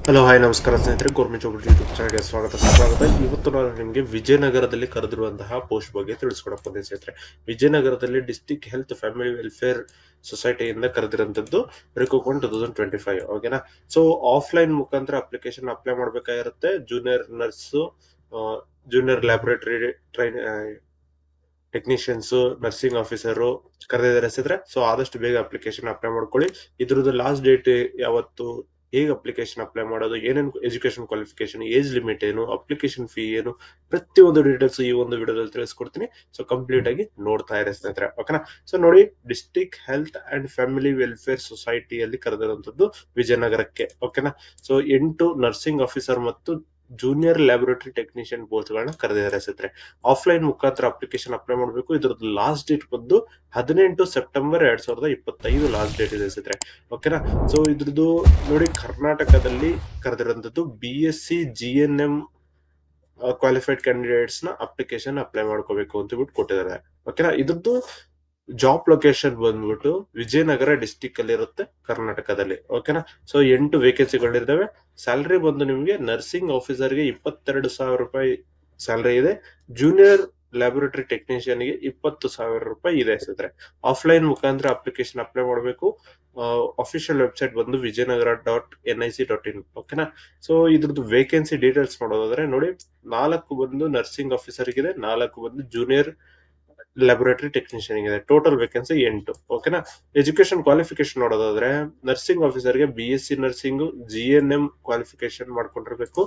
Hello hi ನಮಸ್ಕಾರ ಸ್ನೇಹಿತರೆ, government job YouTube ಚಾನಲ್ಗೆ ಸ್ವಾಗತ. ಇವತ್ತು ನಾನು ನಿಮಗೆ ವಿಜಯನಗರದಲ್ಲಿ ಕರೆದಿರುವಂತಹ ಪೋಸ್ಟ್ ಬಗ್ಗೆ ತಿಳಿಸ್ಕೊಡಕ್ ಬಂದೆ ಸ್ನೇಹಿತರೆ. ವಿಜಯನಗರದಲ್ಲಿ ಡಿಸ್ಟಿಕ್ ಹೆಲ್ತ್ ಫ್ಯಾಮಿಲಿ ವೆಲ್ಫೇರ್ ಸೊಸೈಟಿಯಿಂದ ಕರೆದಿರುವಂತದ್ದು ರಿಕ್ರೂಟ್ಮೆಂಟ್ 2025. ಓಕೆನಾ. ಸೊ ಆಫ್ಲೈನ್ ಮುಖಾಂತರ ಅಪ್ಲಿಕೇಶನ್ ಅಪ್ಲೈ ಮಾಡ್ಬೇಕಾಗಿರುತ್ತೆ. Junior nurse, junior laboratory technicians, nursing officer ಕರೆದಿದ್ದಾರೆ ಸ್ನೇಹಿತರೆ. ಸೊ ಆದಷ್ಟು ಬೇಗ ಅಪ್ಲಿಕೇಶನ್ ಅಪ್ಲೈ ಮಾಡ್ಕೊಳ್ಳಿ. ಇದ್ರದ್ದು ಲಾಸ್ಟ್ ಡೇಟ್ ಯಾವತ್ತು, ಹೇಗೆ ಅಪ್ಲಿಕೇಶನ್ ಅಪ್ಲೈ ಮಾಡೋದು, ಏನೇನು ಎಜುಕೇಶನ್ ಕ್ವಾಲಿಫಿಕೇಶನ್, ಏಜ್ ಲಿಮಿಟ್ ಏನು, ಅಪ್ಲಿಕೇಶನ್ ಫೀ ಏನು, ಪ್ರತಿಯೊಂದು ಡೀಟೇಲ್ಸ್ ಈ ಒಂದು ವಿಡಿಯೋದಲ್ಲಿ ತಿಳಿಸ್ಕೊಡ್ತೀನಿ. ಸೊ ಕಂಪ್ಲೀಟ್ ಆಗಿ ನೋಡ್ತಾ ಇರಿ ಸ್ನೇಹಿತರೆ. ಓಕೆನಾ. ಸೊ ನೋಡಿ, district health and family welfare ಸೊಸೈಟಿಯಲ್ಲಿ ಕರೆದಿರುವಂತದ್ದು ವಿಜಯನಗರಕ್ಕೆ. ಓಕೆನಾ. ಸೊ 8 ನರ್ಸಿಂಗ್ ಆಫೀಸರ್ ಮತ್ತು ಜೂನಿಯರ್ ಲ್ಯಾಬೊರೇಟರಿ ಟೆಕ್ನಿಷಿಯನ್ ಪೋಸ್ಟ್ ಗಳನ್ನ ಕರೆದಿದ್ದಾರೆ ಸ್ನೇಹಿತರೆ. ಆಫ್ಲೈನ್ ಮುಖಾಂತರ ಅಪ್ಲಿಕೇಶನ್ ಅಪ್ಲೈ ಮಾಡಬೇಕು. ಇದ್ರದ್ದು ಲಾಸ್ಟ್ ಡೇಟ್ ಬಂದು 18 ಸೆಪ್ಟೆಂಬರ್ 2025 ಲಾಸ್ಟ್ ಡೇಟ್ ಇದೆ ಸ್ನೇಹಿತರೆ. ಓಕೆನಾ. ಸೊ ಇದ್ರದ್ದು ನೋಡಿ, ಕರ್ನಾಟಕದಲ್ಲಿ ಕರೆದಿರೋಂಥದ್ದು BSc GNM ಕ್ವಾಲಿಫೈಡ್ ಕ್ಯಾಂಡಿಡೇಟ್ಸ್ ನ ಅಪ್ಲಿಕೇಶನ್ ಅಪ್ಲೈ ಮಾಡ್ಕೋಬೇಕು ಅಂತ ಬಿಟ್ಟು ಕೊಟ್ಟಿದ್ದಾರೆ. ಓಕೆನಾ. ಇದ್ರದ್ದು ಜಾಬ್ ಲೊಕೇಶನ್ ಬಂದ್ಬಿಟ್ಟು ವಿಜಯನಗರ ಡಿಸ್ಟಿಕ್ ಅಲ್ಲಿ ಇರುತ್ತೆ, ಕರ್ನಾಟಕದಲ್ಲಿ. ಓಕೆನಾ. ಸೊ 8 ವೇಕೆನ್ಸಿಗಳಿದ್ದಾವೆ. ಸ್ಯಾಲರಿ ಬಂದು ನಿಮಗೆ ನರ್ಸಿಂಗ್ ಆಫೀಸರ್ಗೆ 22,000 ರೂಪಾಯಿ ಸ್ಯಾಲರಿ ಇದೆ. ಜೂನಿಯರ್ ಲ್ಯಾಬೊರೇಟರಿ ಟೆಕ್ನಿಷಿಯನ್ ಗೆ 20,000 ರೂಪಾಯಿ ಇದೆ ಸ್ನೇಹಿತರೆ. ಆಫ್ಲೈನ್ ಮುಖಾಂತರ ಅಪ್ಲಿಕೇಶನ್ ಅಪ್ಲೈ ಮಾಡಬೇಕು. ಅಫಿಷಿಯಲ್ ವೆಬ್ಸೈಟ್ ಬಂದು vijayanagara.nic.in. ಓಕೆನಾ. ಸೊ ಇದ್ರದ್ದು ವೇಕೆನ್ಸಿ ಡೀಟೇಲ್ಸ್ ನೋಡೋದಾದ್ರೆ ನೋಡಿ, 4 ಬಂದು ನರ್ಸಿಂಗ್ ಆಫೀಸರ್ ಗಿದೆ, 4 ಬಂದು ಜೂನಿಯರ್ ಲ್ಯಾಬೊರೇಟರಿ ಟೆಕ್ನಿಷಿಯನ್ ಗಿದೆ. Total vacancy 8. ಓಕೆನಾ. ಎಜುಕೇಶನ್ ಕ್ವಾಲಿಫಿಕೇಶನ್ ನೋಡೋದಾದ್ರೆ ನರ್ಸಿಂಗ್ ಆಫೀಸರ್ಗೆ BSc ನರ್ಸಿಂಗ್ GNM ಕ್ವಾಲಿಫಿಕೇಶನ್ ಮಾಡ್ಕೊಂಡಿರ್ಬೇಕು.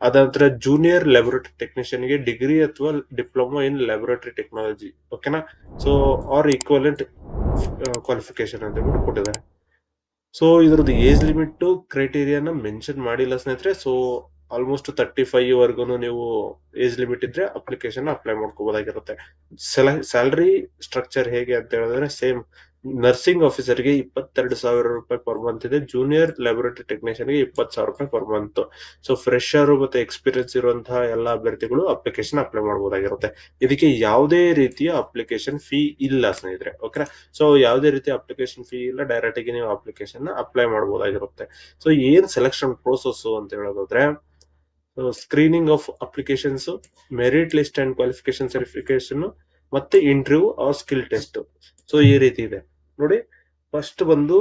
ಅದಂತರ ಜೂನಿಯರ್ ಲ್ಯಾಬೊರೇಟರಿ ಟೆಕ್ನಿಷಿಯನ್ ಗೆ ಡಿಗ್ರಿ ಅಥವಾ ಡಿಪ್ಲೊಮಾ ಇನ್ ಲ್ಯಾಬೊರೇಟರಿ ಟೆಕ್ನಾಲಜಿ. ಓಕೆನಾ. ಸೊ ಆರ್ ಈಕ್ವಲೆಂಟ್ ಕ್ವಾಲಿಫಿಕೇಶನ್ ಅಂತ ಬಿಟ್ಟು ಕೊಟ್ಟಿದ್ದಾರೆ. ಸೊ ಇದ್ರದ್ದು ಏಜ್ ಲಿಮಿಟ್ ಕ್ರೈಟೀರಿಯಾನ ಮೆನ್ಷನ್ ಮಾಡಿಲ್ಲ ಸ್ನೇಹಿತರೆ. ಸೊ ಆಲ್ಮೋಸ್ಟ್ 35 ವರ್ಗು ನೀವು ಏಜ್ ಲಿಮಿಟ್ ಇದ್ರೆ ಅಪ್ಲಿಕೇಶನ್ ಅಪ್ಲೈ ಮಾಡ್ಕೋಬಹುದಾಗಿರುತ್ತೆ. ಸ್ಯಾಲರಿ ಸ್ಟ್ರಕ್ಚರ್ ಹೇಗೆ ಅಂತ ಹೇಳಿದ್ರೆ ಸೇಮ್. ನರ್ಸಿಂಗ್ ಆಫೀಸರ್ಗೆ 22,000 ರೂಪಾಯಿ ಪರ್ ಮಂತ್ ಇದೆ. ಜೂನಿಯರ್ ಲ್ಯಾಬೊರೇಟರಿ ಟೆಕ್ನಿಷಿಯನ್ ಗೆ 20,000 ರೂಪಾಯಿ ಪರ್ ಮಂತ್. ಸೊ ಫ್ರೆಶರ್ ಮತ್ತೆ ಎಕ್ಸ್ಪೀರಿಯನ್ಸ್ ಇರುವಂತಹ ಎಲ್ಲಾ ಅಭ್ಯರ್ಥಿಗಳು ಅಪ್ಲಿಕೇಶನ್ ಅಪ್ಲೈ ಮಾಡಬಹುದಾಗಿರುತ್ತೆ. ಇದಕ್ಕೆ ಯಾವುದೇ ರೀತಿಯ ಅಪ್ಲಿಕೇಶನ್ ಫೀ ಇಲ್ಲ ಸ್ನೇಹಿತರೆ. ಓಕೆನಾ. ಸೊ ಯಾವುದೇ ರೀತಿಯ ಅಪ್ಲಿಕೇಶನ್ ಫೀ ಇಲ್ಲ, ಡೈರೆಕ್ಟ್ ಆಗಿ ನೀವು ಅಪ್ಲಿಕೇಶನ್ ಅಪ್ಲೈ ಮಾಡಬಹುದಾಗಿರುತ್ತೆ. ಸೊ ಏನ್ ಸೆಲೆಕ್ಷನ್ ಪ್ರೋಸೆಸ್ ಅಂತ ಹೇಳೋದಾದ್ರೆ, screening of applications, merit list and qualification verification, ಮತ್ತೆ interview or skill test. So ಈ ರೀತಿ ಇದೆ ನೋಡಿ. ಫಸ್ಟ್ ಬಂದು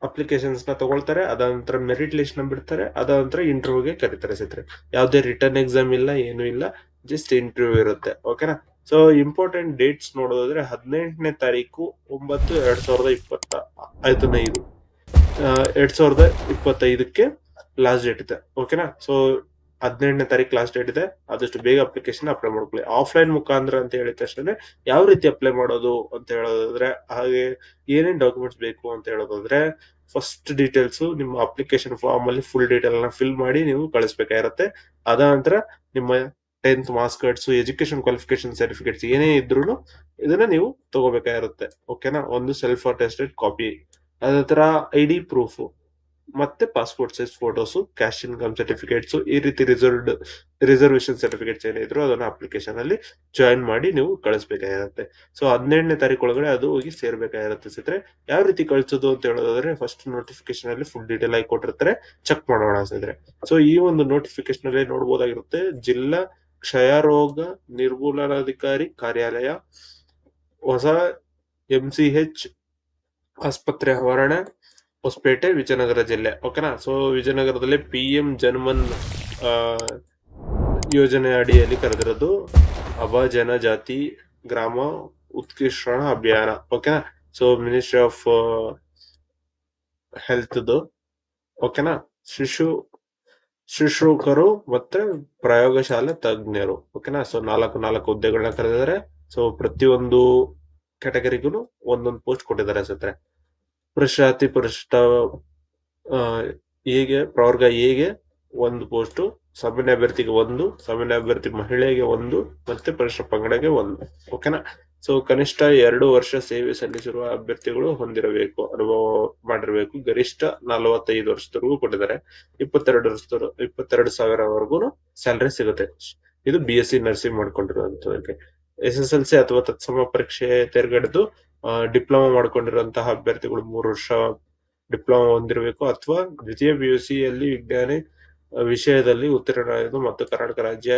ಅಪ್ಲಿಕೇಶನ್ಸ್ ನ ತಗೊಳ್ತಾರೆ, ಅದ ನಂತರ ಮೆರಿಟ್ ಲಿಸ್ಟ್ ನ ಬಿಡ್ತಾರೆ, ಅದ ನಂತರ ಇಂಟರ್ವ್ಯೂಗೆ ಕರೀತಾರೆ ಸ್ನೇಹಿತರೆ. ಯಾವುದೇ ರಿಟರ್ನ್ ಎಕ್ಸಾಮ್ ಇಲ್ಲ, ಏನು ಇಲ್ಲ, ಜಸ್ಟ್ ಇಂಟರ್ವ್ಯೂ ಇರುತ್ತೆ. ಓಕೆನಾ. ಸೊ ಇಂಪಾರ್ಟೆಂಟ್ ಡೇಟ್ಸ್ ನೋಡೋದಾದ್ರೆ 18ನೇ ತಾರೀಕು 9/2025 2025ಕ್ಕೆ ಲಾಸ್ಟ್ ಡೇಟ್ ಇದೆ. ಓಕೆನಾ. ಸೊ 18ನೇ ತಾರೀಕು ಲಾಸ್ಟ್ ಡೇಟ್ ಇದೆ. ಆದಷ್ಟು ಬೇಗ ಅಪ್ಲಿಕೇಶನ್ ಅಪ್ಲೈ ಮಾಡ್ಕೊಳ್ಳಿ. ಆಫ್ಲೈನ್ ಮುಖಾಂತರ ಅಂತ ಹೇಳಿದ ತಕ್ಷಣ ಯಾವ ರೀತಿ ಅಪ್ಲೈ ಮಾಡೋದು ಅಂತ ಹೇಳೋದಾದ್ರೆ, ಹಾಗೆ ಏನೇನ್ ಡಾಕ್ಯುಮೆಂಟ್ಸ್ ಬೇಕು ಅಂತ ಹೇಳೋದಾದ್ರೆ, ಫಸ್ಟ್ ಡೀಟೇಲ್ಸ್ ನಿಮ್ಮ ಅಪ್ಲಿಕೇಶನ್ ಫಾರ್ಮ್ ಅಲ್ಲಿ ಫುಲ್ ಡೀಟೇಲ್ ನ ಫಿಲ್ ಮಾಡಿ ನೀವು ಕಳಿಸ್ಬೇಕಾಗಿರುತ್ತೆ. ಅದ ನಂತರ ನಿಮ್ಮ 10th marks cards, education qualification certificates ಏನೇ ಇದ್ರು ಇದನ್ನ ನೀವು ತಗೋಬೇಕಾಗಿರುತ್ತೆ. ಓಕೆನಾ. ಒಂದು ಸೆಲ್ಫ್ ಅಟೆಸ್ಟೆಡ್ ಕಾಪಿ, ಅದ ನಂತರ ID ಪ್ರೂಫ್, ಮತ್ತೆ passport size photos, cash income certificates, ಈ ರೀತಿ ರಿಸರ್ವೇಶನ್ ಸರ್ಟಿಫಿಕೇಟ್ಸ್ ಏನಿದ್ರು ಅದನ್ನ ಅಪ್ಲಿಕೇಶನ್ ಅಲ್ಲಿ ಜಾಯಿನ್ ಮಾಡಿ ನೀವು ಕಳಿಸ್ಬೇಕಾಗಿರುತ್ತೆ. ಸೊ 17ನೇ ತಾರೀಕು ಒಳಗಡೆ ಅದು ಹೋಗಿ ಸೇರ್ಬೇಕಾಗಿರುತ್ತೆ ಸ್ನೇಹಿತರೆ. ಯಾವ ರೀತಿ ಕಳಿಸೋದು ಅಂತ ಹೇಳೋದಾದ್ರೆ, ಫಸ್ಟ್ ನೋಟಿಫಿಕೇಶನ್ ಅಲ್ಲಿ ಫುಲ್ ಡೀಟೇಲ್ ಆಗಿ ಕೊಟ್ಟಿರ್ತಾರೆ, ಚೆಕ್ ಮಾಡೋಣ ಸ್ನೇಹಿತರೆ. ಸೊ ಈ ಒಂದು ನೋಟಿಫಿಕೇಶನ್ ಅಲ್ಲಿ ನೋಡಬಹುದಾಗಿರುತ್ತೆ, ಜಿಲ್ಲಾ ಕ್ಷಯರೋಗ ನಿರ್ಮೂಲನಾಧಿಕಾರಿ ಕಾರ್ಯಾಲಯ, ಹೊಸ MCH ಆಸ್ಪತ್ರೆ ಆವರಣ, ಹೊಸಪೇಟೆ, ವಿಜಯನಗರ ಜಿಲ್ಲೆ. ಓಕೆನಾ. ಸೊ ವಿಜಯನಗರದಲ್ಲಿ PM ಜನ್ಮನ್ ಯೋಜನೆ ಅಡಿಯಲ್ಲಿ ಕರೆದಿರೋದು ಅಭ ಜನಜಾತಿ ಗ್ರಾಮ ಉತ್ಕೃಷ್ಟಣ ಅಭಿಯಾನ. ಓಕೆನಾ. So ministry of health. ಓಕೆನಾ. ಶಿಶುಕರು ಮತ್ತೆ ಪ್ರಯೋಗಶಾಲೆ ತಜ್ಞರು. ಓಕೆನಾ. ಸೊ 4 ಹುದ್ದೆಗಳನ್ನ ಕರೆದಿದ್ದಾರೆ. ಸೊ ಪ್ರತಿಯೊಂದು ಕ್ಯಾಟಗರಿಗೂ ಒಂದೊಂದು ಪೋಸ್ಟ್ ಕೊಟ್ಟಿದ್ದಾರೆ ಸ್ನೇಹಿತರೆ. ಪುರುಷ ಅತಿ ಪರಿಶಿಷ್ಟ ಹೇಗೆ ಪ್ರವರ್ಗ ಹೇಗೆ 1 ಪೋಸ್ಟ್, ಸಾಮಾನ್ಯ ಅಭ್ಯರ್ಥಿಗೆ 1, ಸಾಮಾನ್ಯ ಅಭ್ಯರ್ಥಿ ಮಹಿಳೆಗೆ 1, ಮತ್ತೆ ಪರಿಶಿಷ್ಟ ಪಂಗಡಕ್ಕೆ 1. ಓಕೆನಾ. ಸೊ ಕನಿಷ್ಠ 2 ವರ್ಷ ಸೇವೆ ಸಲ್ಲಿಸಿರುವ ಅಭ್ಯರ್ಥಿಗಳು ಹೊಂದಿರಬೇಕು, ಅನುಭವ ಮಾಡಿರಬೇಕು. ಗರಿಷ್ಠ 45 ವರ್ಷದವರೆಗೂ ಕೊಟ್ಟಿದ್ದಾರೆ. 22,000 ಸ್ಯಾಲರಿ ಸಿಗುತ್ತೆ. ಇದು BSc ನರ್ಸಿಂಗ್ ಮಾಡ್ಕೊಂಡಿರುವಂತದಕ್ಕೆ. SSLC ಅಥವಾ ತತ್ಸಮ ಪರೀಕ್ಷೆ ತೆರಗಡೆದು ಡಿಪ್ಲೊಮಾ ಮಾಡ್ಕೊಂಡಿರುವಂತಹ ಅಭ್ಯರ್ಥಿಗಳು 3 ವರ್ಷ ಡಿಪ್ಲೊಮಾ ಹೊಂದಿರಬೇಕು ಅಥವಾ ದ್ವಿತೀಯ PUC ಯಲ್ಲಿ ವಿಜ್ಞಾನ ವಿಷಯದಲ್ಲಿ ಉತ್ತೀರ್ಣರಾಗಿದ್ದು ಮತ್ತು ಕರ್ನಾಟಕ ರಾಜ್ಯ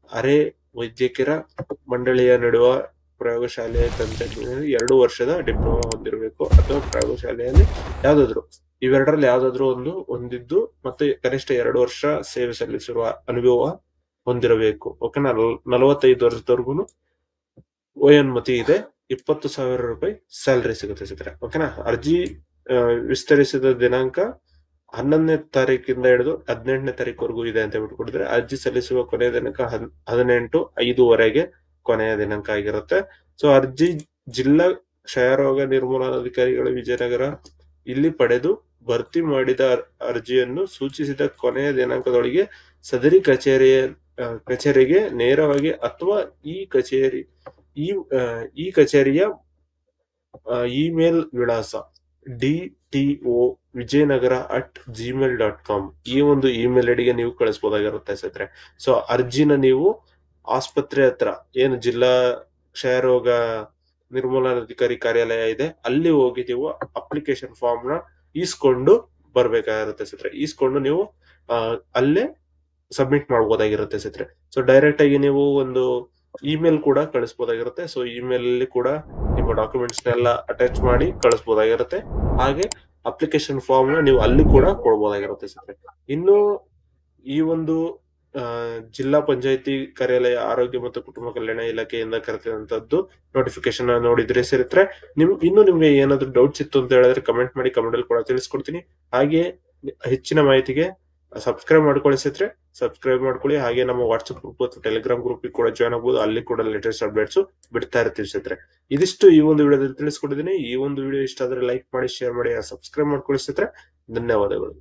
ಅರೆ ವೈದ್ಯಕೀಯ ಮಂಡಳಿಯ ನಡುವ ಪ್ರಯೋಗಶಾಲೆಯ ತಂತ್ರಜ್ಞಾನ 2 ವರ್ಷದ ಡಿಪ್ಲೊಮಾ ಹೊಂದಿರಬೇಕು ಅಥವಾ ಪ್ರಯೋಗಶಾಲೆಯಲ್ಲಿ ಯಾವ್ದಾದ್ರು ಇವೆರಡರಲ್ಲಿ ಯಾವ್ದಾದ್ರು ಒಂದು ಹೊಂದಿದ್ದು ಮತ್ತೆ ಕನಿಷ್ಠ 2 ವರ್ಷ ಸೇವೆ ಸಲ್ಲಿಸಿರುವ ಅನುಭವ ಹೊಂದಿರಬೇಕು. ಓಕೆನಾ. 45 ವರ್ಷದವರೆಗೂ ವಯೋನ್ಮತಿ ಇದೆ. 20,000 ರೂಪಾಯಿ ಸ್ಯಾಲರಿ ಸಿಗುತ್ತೆ ಸ್ನೇಹಿತರೆ. ಓಕೆನಾ. ಅರ್ಜಿ ವಿಸ್ತರಿಸಿದ ದಿನಾಂಕ 11ನೇ ತಾರೀಕಿಂದ ಹಿಡಿದು 18ನೇ ತಾರೀಕುವರೆಗೂ ಇದೆ ಅಂತ ಬಿಟ್ಕೊಟ್ಟಿದ್ರೆ, ಅರ್ಜಿ ಸಲ್ಲಿಸುವ ಕೊನೆಯ ದಿನಾಂಕ 18/5 ಕೊನೆಯ ದಿನಾಂಕ ಆಗಿರುತ್ತೆ. ಸೊ ಅರ್ಜಿ ಜಿಲ್ಲಾ ಕ್ಷಯರೋಗ ನಿರ್ಮೂಲನಾಧಿಕಾರಿಗಳು ವಿಜಯನಗರ ಇಲ್ಲಿ ಪಡೆದು ಭರ್ತಿ ಮಾಡಿದ ಅರ್ಜಿಯನ್ನು ಸೂಚಿಸಿದ ಕೊನೆಯ ದಿನಾಂಕದೊಳಗೆ ಸದರಿ ಕಚೇರಿಗೆ ನೇರವಾಗಿ ಅಥವಾ ಈ ಕಚೇರಿಯ ಇಮೇಲ್ ವಿಳಾಸ dto.vijayanagara@gmail.com ಈ ಒಂದು ಇಮೇಲ್ ಐಡಿಗೆ ನೀವು ಕಳಿಸಬಹುದಾಗಿರುತ್ತೆ ಸ್ನೇಹಿತರೆ. ಸೊ ಅರ್ಜಿನ ನೀವು ಆಸ್ಪತ್ರೆ ಹತ್ರ ಏನು ಜಿಲ್ಲಾ ಕ್ಷಯರೋಗ ನಿರ್ಮೂಲನಾಧಿಕಾರಿ ಕಾರ್ಯಾಲಯ ಇದೆ ಅಲ್ಲಿ ಹೋಗಿ ನೀವು ಅಪ್ಲಿಕೇಶನ್ ಫಾರ್ಮ್ ನ ಈಸ್ಕೊಂಡು ಬರ್ಬೇಕಾಗಿರುತ್ತೆ ಸ್ನೇಹಿತರೆ. ಈಸ್ಕೊಂಡು ನೀವು ಅಲ್ಲೇ ಸಬ್ಮಿಟ್ ಮಾಡಬಹುದಾಗಿರುತ್ತೆ ಸ್ನೇಹಿತರೆ. ಸೊ ಡೈರೆಕ್ಟ್ ಆಗಿ ನೀವು ಒಂದು ಇಮೇಲ್ ಕೂಡ ಕಳಿಸಬಹುದಾಗಿರುತ್ತೆ. ಸೊ ಇಮೇಲ್ ಅಲ್ಲಿ ಕೂಡ ನಿಮ್ಮ ಡಾಕ್ಯುಮೆಂಟ್ಸ್ ನೆಲ್ಲ ಅಟ್ಯಾಚ್ ಮಾಡಿ ಕಳಿಸಬಹುದಾಗಿರುತ್ತೆ. ಹಾಗೆ ಅಪ್ಲಿಕೇಶನ್ ಫಾರ್ಮ್ ನ ನೀವು ಅಲ್ಲಿ ಕೂಡ ಕೊಡಬಹುದಾಗಿರುತ್ತೆ ಸ್ನೇಹಿತರೆ. ಇನ್ನು ಈ ಒಂದು ಜಿಲ್ಲಾ ಪಂಚಾಯತಿ ಕಾರ್ಯಾಲಯ ಆರೋಗ್ಯ ಮತ್ತು ಕುಟುಂಬ ಕಲ್ಯಾಣ ಇಲಾಖೆಯಿಂದ ಕರೆದಂತದ್ದು ನೋಟಿಫಿಕೇಶನ್ ನೋಡಿದ್ರೆ ಸ್ನೇಹಿತರೆ. ನಿಮ್ಗೆ ಏನಾದ್ರು ಡೌಟ್ಸ್ ಇತ್ತು ಅಂತ ಹೇಳಿದ್ರೆ ಕಮೆಂಟ್ ಮಾಡಿ, ಕಮೆಂಟ್ ಅಲ್ಲಿ ಕೂಡ ತಿಳಿಸ್ಕೊಡ್ತೀನಿ. ಹಾಗೆ ಹೆಚ್ಚಿನ ಮಾಹಿತಿಗೆ ಸಬ್ಸ್ಕ್ರೈಬ್ ಮಾಡ್ಕೊಳ್ಳಿ ಸ್ನೇಹಿತರೆ. ಸಬ್ಸ್ಕ್ರೈಬ್ ಮಾಡ್ಕೊಳ್ಳಿ. ಹಾಗೆ ನಮ್ಮ ವಾಟ್ಸ್ಆಪ್ ಗ್ರೂಪ್ ಮತ್ತು ಟೆಲಿಗ್ರಾಮ್ ಗ್ರೂಪ್ ಕೂಡ ಜಾಯ್ನ್ ಆಗಬಹುದು. ಅಲ್ಲಿ ಕೂಡ ಲೇಟೆಸ್ಟ್ ಅಪ್ಡೇಟ್ಸ್ ಬಿಡ್ತಾ ಇರ್ತೀವಿ ಸ್ನೇಹಿತರೆ. ಇದಿಷ್ಟು ಈ ಒಂದು ವಿಡಿಯೋದಲ್ಲಿ ತಿಳಿಸ್ಕೊಟ್ಟಿದ್ದೀನಿ. ಈ ಒಂದು ವಿಡಿಯೋ ಇಷ್ಟ ಆದ್ರೆ ಲೈಕ್ ಮಾಡಿ, ಶೇರ್ ಮಾಡಿ, ಸಬ್ಸ್ಕ್ರೈಬ್ ಮಾಡ್ಕೊಳ್ಳಿ ಸ್ನೇಹಿತರೆ. ಧನ್ಯವಾದಗಳು.